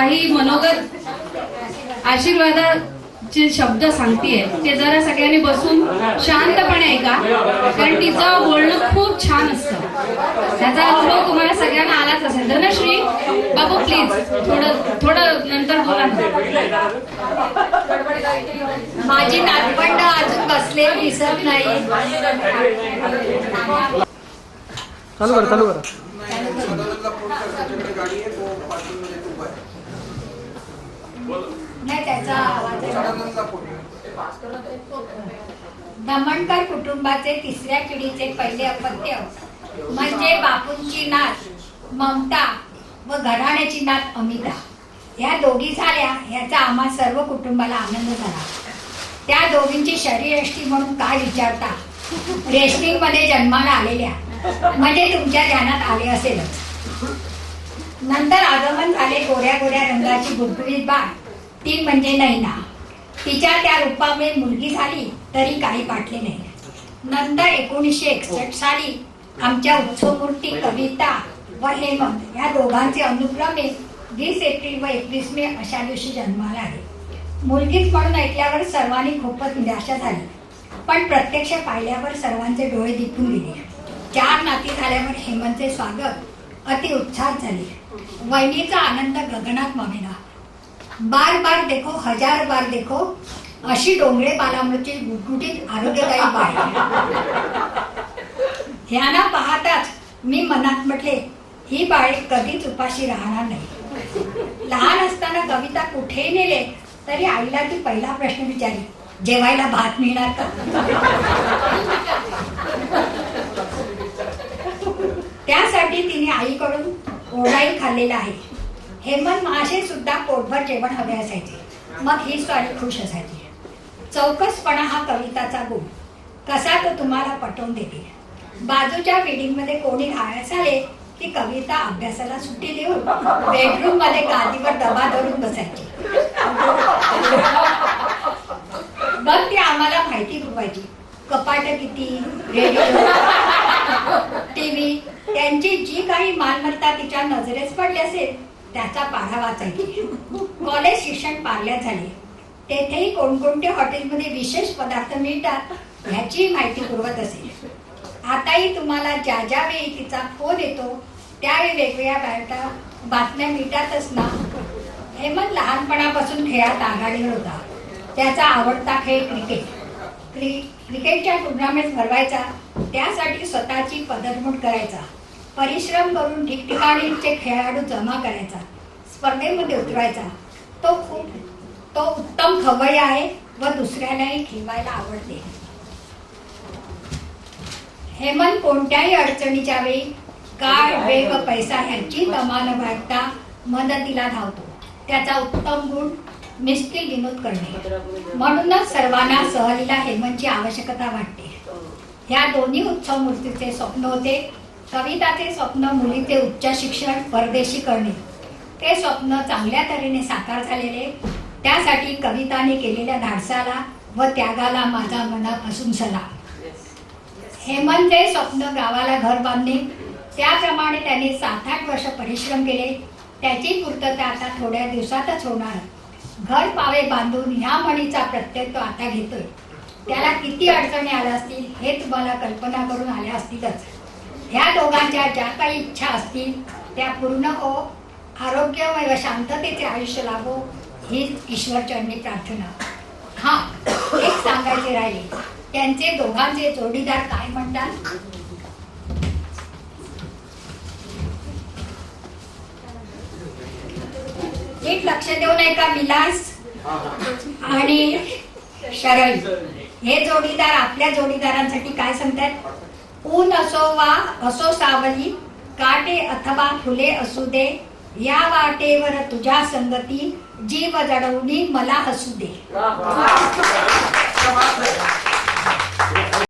काही मनोगत आशीर्वादाचे शब्द सांगतेय ते जरा सगळ्यांनी बसून शांतपणे ऐका, कारण तिचं बोलणं खूप छान असतं. त्याचा अनुभव तुम्हाला सगळ्यांना आलाच असेल. धनश्री बाबू प्लीज थोडं नंतर बोला. माझी नातवंड अजून बसले दिसत नाही. चालू करा. नाही, त्याचा आवाज दमणकर कुटुंबाचे तिसऱ्या पिढीचे पहिले अपत्य म्हणजे बापूंची नात ममता व घराण्याची नात अमिता या दोघी झाल्या. याचा आम्हा सर्व कुटुंबाला आनंद झाला. त्या दोघींची शरीरयष्टी म्हणून काय विचारता, रेस्टिंग मध्ये जन्माला आलेल्या म्हणजे तुमच्या ध्यानात आले असेलच. नंतर आगमन झाले गोऱ्या गोऱ्या रंगाची गुटगुटीत बाळ, ती म्हणजे नैना. तिच्या त्या रूपामुळे मुलगी झाली तरी काही वाटले नाही. नंतर 1961 साली आमच्या उत्सवमूर्ती कविता व हेमंत या दोघांचे अनुक्रमे 20 एप्रिल व 21 मे अशा दिवशी जन्माला आले. मुलगीच म्हणून ऐकल्यावर सर्वांनी खूपच निराशा झाली, पण प्रत्यक्ष पाहिल्यावर सर्वांचे डोळे दिपून गेले. 4 नाती झाल्यावर हेमंतचे स्वागत अति उत्साहात झाले. वहिनीचा आनंद गगनात मावेना. बार बार देखो, हजार बार देखो अशी डोंगरे बालामृतची गुटगुटीत आरोग्यदायी बाळ. ह्यांना पाहताच मी मनात म्हटले, ही बाळे कधीच उपाशी राहणार नाही. लहान असताना कविता कुठेही नेले तरी आईला ती पहिला प्रश्न विचारली, जेवायला भात मिळणार का? त्यासाठी तिने आईकडून ओढाही खाल्लेला आहे. हेमंत महाशय सुद्धा पोटभर जेवण हवे असायचे, मग ही स्वारी खुश असायची. चौकसपणा हा कविताचा गुण, कसा तो तुम्हाला पटवून देते. बाजूच्या बिल्डिंग मध्ये कोणी राहायला आले की कविता अभ्यासाला सुट्टी देऊन बेडरूम मध्ये गादीवर डबा धरून बसायची. मग ती आम्हाला माहिती पुरवायची, कपाट किती, रेडिओ, टीव्ही, त्यांची जी काही मालमत्ता तिच्या नजरेस पडली असेल त्याचा पाढा वाचायची. कॉलेज शिक्षण पार्ल्यात झाले, तेथेही कोणकोणत्या हॉटेलमध्ये विशेष पदार्थ मिळतात ह्याची माहिती पुरवत असे. आताही तुम्हाला ज्या ज्या वेळी तिचा फोन येतो त्यावेळी वेगवेगळ्या बातम्या मिळतातच ना. हेमंत लहानपणापासून खेळात आघाडीवर होता. त्याचा आवडता खेळ क्रिकेटच्या टुर्नामेंट भरवायचा, त्यासाठी स्वतःची पदरमूट करायचा, परिश्रम करून ठिकठिकाणीचे खेळाडू जमा करायचा, स्पर्धेमध्ये उतरायचा. तो उत्तम खवय्ये आहे व दुसऱ्यालाही खेळवायला आवडते. हेमंत कोणत्याही अडचणीच्या वेळी काळ, वेळ व पैसा ह्याची तमा न बाळगता मदतीला धावतो. त्याचा उत्तम गुण मिश्किल विनोद करणे, म्हणूनच सर्वांना सहलीला हेमंतची आवश्यकता वाटते. ह्या दोन्ही उत्सव मूर्तीचे स्वप्न होते. कविताचे स्वप्न मुलीचे उच्च शिक्षण परदेशी करणे, ते स्वप्न चांगल्या तऱ्हेने साकार झालेले. त्यासाठी कविताने केलेल्या धाडसाला व त्यागाला माझा मनापासून सलाम. हेमंतचे स्वप्न गावाला घर बांधणे, त्याप्रमाणे त्याने 7-8 वर्ष परिश्रम केले. त्याची पूर्तता आता थोड्या दिवसातच होणार. घर पावे बांधून ह्या म्हणीचा प्रत्यय तो आता घेतोय. त्याला किती अडचणी आल्या असतील हे तुम्हाला कल्पना करून आल्या असतीलच. ह्या दोघांच्या ज्या काही इच्छा असतील त्या पूर्ण हो, आरोग्यमय व शांततेचे आयुष्य लाभो हीच ईश्वरचरणी प्रार्थना. हा, एक सांगायचे राहिले, त्यांचे दोघांचे जोडीदार काय म्हणतात. एक लक्ष देऊ नये का, विलास आणि शरण हे जोडीदार आपल्या जोडीदारांसाठी काय सांगतात. ऊन असो वा असो सावली, काटे अथवा फुले असू दे, या वाटेवर तुझ्या संगती, जीव जडवणी मला हसू दे.